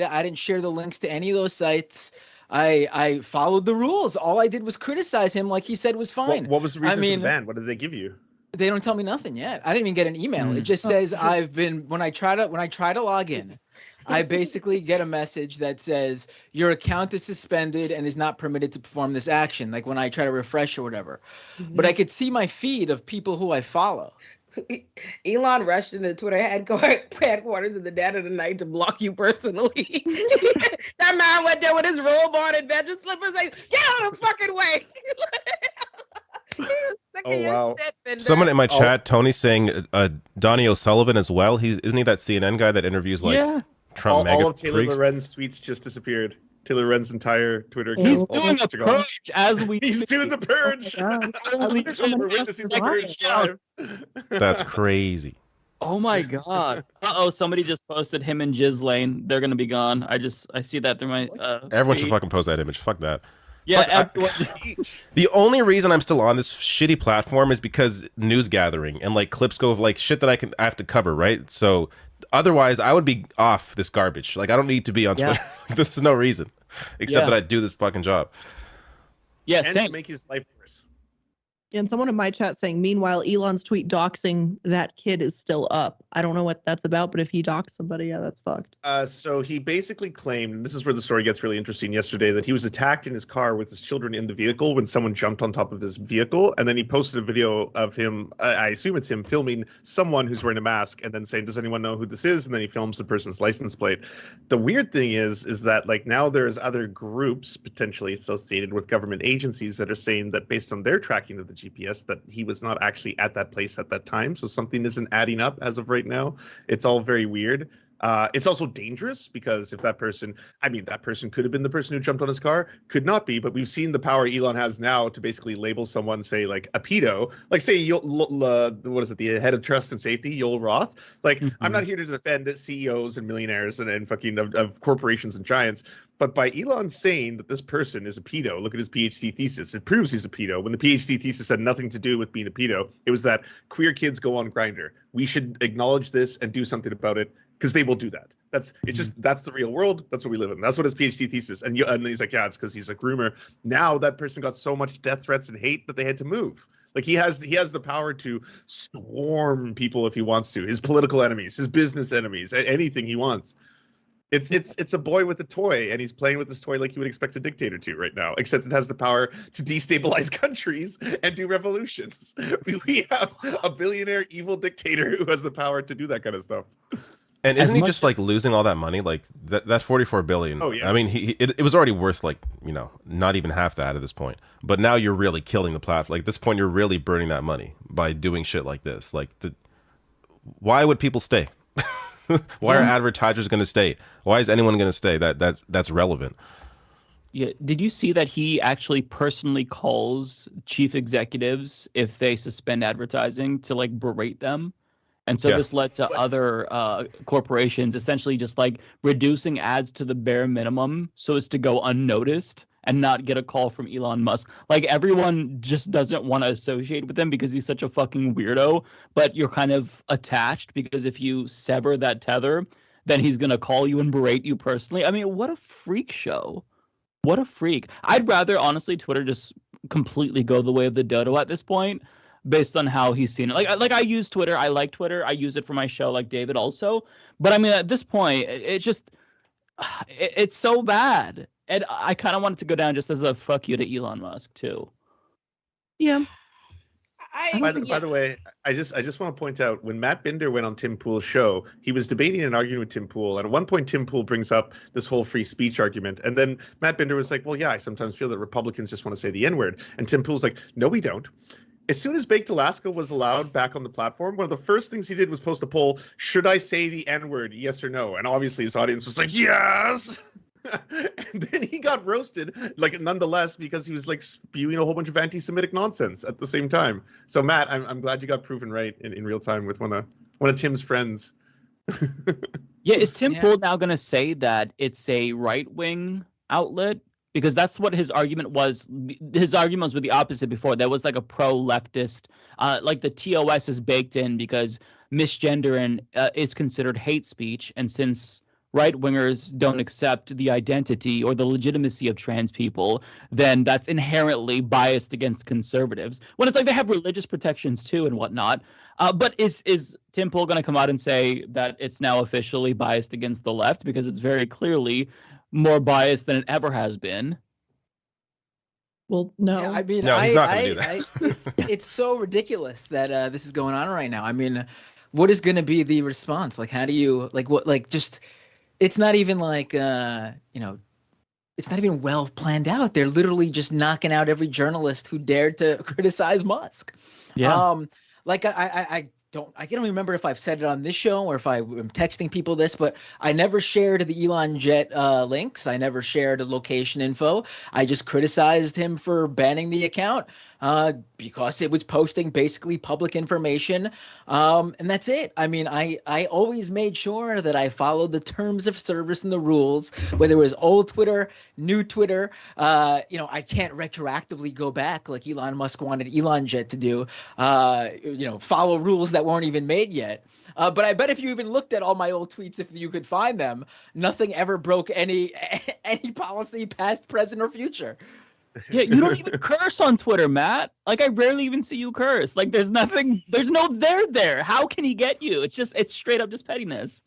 I didn't share the links to any of those sites. I followed the rules. All I did was criticize him like he said was fine. What was the reason for the ban? What did they give you? They don't tell me nothing yet. I didn't even get an email. It just says when I try to log in, I basically get a message that says your account is suspended and is not permitted to perform this action, like when I try to refresh or whatever. But I could see my feed of people who I follow. Elon rushed into Twitter headquarters in the dead of the night to block you personally. That man went there with his robe on and bedroom slippers, like, get out of the fucking way. Oh wow! Someone in my chat, Tony, saying Donnie O'Sullivan as well. Isn't he that CNN guy that interviews like Trump? All of Taylor Loren's tweets just disappeared. Taylor Loren's entire Twitter account. He's doing a purge as we. He's doing the purge. We're witnessing the purge live. That's crazy. Oh my god. Somebody just posted him and Ghislaine. They're gonna be gone. I see that through my. Everyone should fucking post that image. Fuck that. Yeah. The only reason I'm still on this shitty platform is because news gathering and like clips go of like shit that I have to cover, right? So otherwise, I would be off this garbage. Like I don't need to be on Twitter. There's no reason except that I do this fucking job. Yeah, and same. to make his life worse. And someone in my chat saying, meanwhile, Elon's tweet doxing that kid is still up. I don't know what that's about, but if he doxed somebody, yeah, that's fucked. So he basically claimed, and this is where the story gets really interesting yesterday, that he was attacked in his car with his children in the vehicle when someone jumped on top of his vehicle. And then he posted a video of him, I assume it's him, filming someone who's wearing a mask and then saying, does anyone know who this is? And then he films the person's license plate. The weird thing is that like now there's other groups potentially associated with government agencies that are saying that based on their tracking of the GPS that he was not actually at that place at that time. So something isn't adding up as of right now. It's all very weird. It's also dangerous because if that person could have been the person who jumped on his car, could not be, but we've seen the power Elon has now to basically label someone, say like a pedo, like say, the head of trust and safety, Yoel Roth. Like, I'm not here to defend CEOs and millionaires and fucking of corporations and giants, but by Elon saying that this person is a pedo, look at his PhD thesis, it proves he's a pedo. When the PhD thesis had nothing to do with being a pedo, it was that queer kids go on Grindr. We should acknowledge this and do something about it, because they will do that. That's the real world. That's what we live in. That's what his PhD thesis. And he's like, yeah, it's because he's a groomer. Now that person got so much death threats and hate that they had to move. Like he has the power to swarm people if he wants to. His political enemies, his business enemies, anything he wants. It's a boy with a toy, and he's playing with this toy like you would expect a dictator to right now, except it has the power to destabilize countries and do revolutions. We have a billionaire evil dictator who has the power to do that kind of stuff. And isn't he just like losing all that money? Like that's 44 billion. Oh yeah. I mean, it was already worth like, not even half that at this point. But now you're really killing the platform. Like at this point, you're really burning that money by doing shit like this. Like why would people stay? Why are advertisers going to stay? Why is anyone going to stay? That's relevant. Yeah. Did you see that he actually personally calls chief executives if they suspend advertising to like berate them? And so this led to other corporations essentially just like reducing ads to the bare minimum so as to go unnoticed and not get a call from Elon Musk. Like everyone just doesn't want to associate with him because he's such a fucking weirdo, but you're kind of attached because if you sever that tether, then he's going to call you and berate you personally. I mean, what a freak show. What a freak. I'd rather, honestly, Twitter just completely go the way of the dodo at this point, based on how he's seen it. Like I use Twitter. I like Twitter. I use it for my show, like David also. But I mean, at this point, it's so bad. And I kind of want it to go down just as a fuck you to Elon Musk too. Yeah. By the way, I just want to point out when Matt Binder went on Tim Pool's show, he was debating and arguing with Tim Pool, and at one point Tim Pool brings up this whole free speech argument, and then Matt Binder was like, "Well, yeah, I sometimes feel that Republicans just want to say the N-word," and Tim Pool's like, "No, we don't." As soon as Baked Alaska was allowed back on the platform, one of the first things he did was post a poll, should I say the N-word, yes or no? And obviously his audience was like, yes! And then he got roasted, like nonetheless, because he was like spewing a whole bunch of anti-Semitic nonsense at the same time. So Matt, I'm glad you got proven right in real time with one of Tim's friends. Yeah, is Tim Pool now going to say that it's a right-wing outlet? Because that's what his argument was. His arguments were the opposite before. There was like a pro-leftist, like the TOS is baked in because misgendering is considered hate speech. And since right-wingers don't accept the identity or the legitimacy of trans people, then that's inherently biased against conservatives. When it's like they have religious protections too and whatnot. But is Tim Pool going to come out and say that it's now officially biased against the left? Because it's very clearly more biased than it ever has been. Well, no. Yeah, I mean, No, he's not gonna do that. It's so ridiculous that this is going on right now. I mean, what is going to be the response? Like, how do you just? It's not even like it's not even well planned out. They're literally just knocking out every journalist who dared to criticize Musk. Yeah. I can't remember if I've said it on this show or if I'm texting people this, but I never shared the Elon Jet links. I never shared a location info. I just criticized him for banning the account because it was posting basically public information. And that's it. I mean, I always made sure that I followed the terms of service and the rules, whether it was old Twitter, new Twitter. I can't retroactively go back like Elon Musk wanted Elon Jet to do, follow rules that weren't even made yet. But I bet if you even looked at all my old tweets, if you could find them, nothing ever broke any policy, past, present, or future. Yeah, you don't even curse on Twitter, Matt. Like, I rarely even see you curse. Like, there's no there. How can he get you? It's straight up just pettiness.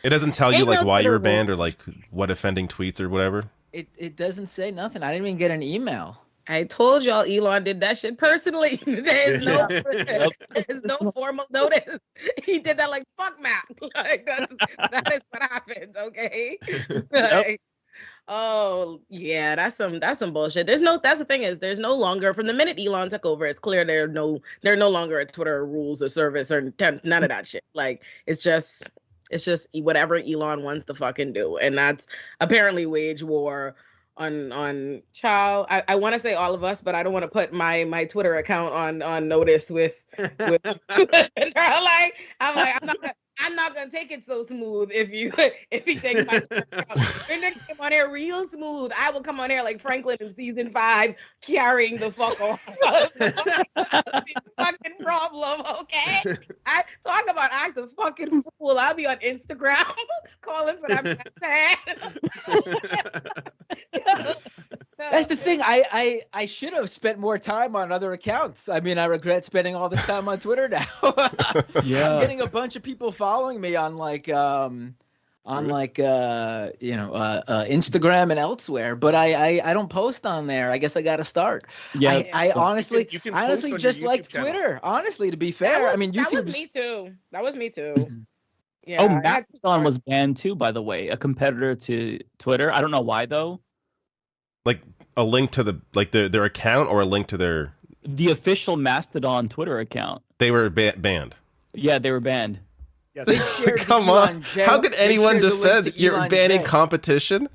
It doesn't tell you like why Twitter you're banned or rules. like what offending tweets or whatever. It doesn't say nothing. I didn't even get an email. I told y'all Elon did that shit personally. There's no formal notice. He did that like fuck Matt. Like that is what happens, okay? Like, oh yeah, that's some bullshit. That's the thing is there's no longer from the minute Elon took over, it's clear they're no longer a Twitter rules or service or none of that shit. Like it's just whatever Elon wants to fucking do. And that's apparently wage war on child. I want to say all of us, but I don't want to put my Twitter account on notice with I'm not gonna take it so smooth if he takes my Twitter account. You're gonna come on here real smooth. I will come on here like Franklin in season 5 carrying the fuck on. Fucking problem, okay? I talk about act a fucking fool. I'll be on Instagram calling for that man. That's the thing. I should have spent more time on other accounts. I mean, I regret spending all this time on Twitter now. Yeah. I'm getting a bunch of people following me on Instagram and elsewhere, but I don't post on there. I guess I got to start. Yeah. I honestly you can post on your just YouTube liked channel. Twitter. Honestly, to be fair, I mean, YouTube. That was me too. That was me too. Mhm. Yeah. Oh, I had- Mastodon was banned too, by the way, a competitor to Twitter. I don't know why though. Like a link to their account or a link to their. The official Mastodon Twitter account. They were banned. Yeah, they were banned. Yes. They shared the Come Elon on, Jet- how could they anyone shared the link defend to you're Elon banning Jet. competition?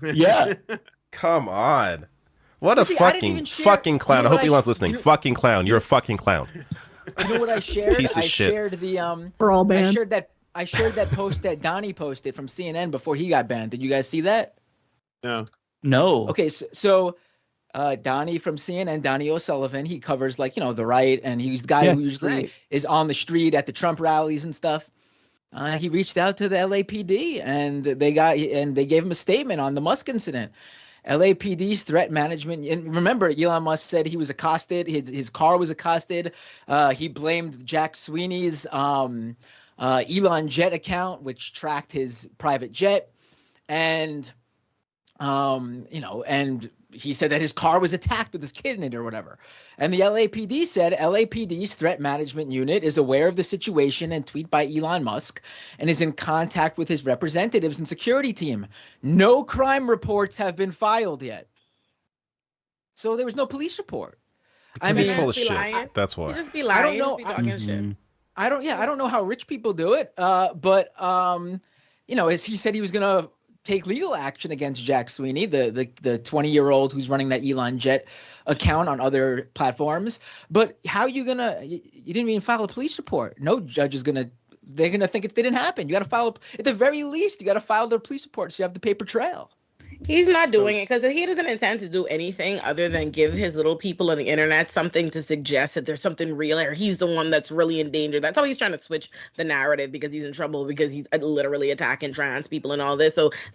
Yeah. Come on. What a See, I didn't even fucking share- clown. you know I hope what Elon's listening. Fucking clown. You're a fucking clown. You know what I shared? Piece of I shit. shared the We're all banned. I shared that post that Donnie posted from CNN before he got banned. Did you guys see that? No. No. Okay, so Donnie from CNN, Donnie O'Sullivan, he covers the right, and he's the guy Yeah, who usually right. is on the street at the Trump rallies and stuff. He reached out to the LAPD and they gave him a statement on the Musk incident. LAPD's threat management, and remember, Elon Musk said he was accosted, his car was accosted. He blamed Jack Sweeney's Elon Jet account, which tracked his private jet, and and he said that his car was attacked with his kid in it or whatever. And the LAPD said LAPD's threat management unit is aware of the situation and tweet by Elon Musk and is in contact with his representatives and security team. No crime reports have been filed yet. So there was no police report. Because mean, he's full of Be shit. lying. That's You why. just be lying. I don't know. You just be talking shit. Mhm. I don't know how rich people do it. But as he said he was gonna take legal action against Jack Sweeney, the 20-year-old who's running that Elon Jet account on other platforms. But how you didn't even file a police report. No judge is they're gonna think it didn't happen. You got to file at the very least. You got to file their police report so you have the paper trail. He's not doing it because he doesn't intend to do anything other than give his little people on the internet something to suggest that there's something real, or he's the one that's really in danger. That's how he's trying to switch the narrative, because he's in trouble because he's literally attacking trans people and all this. So that's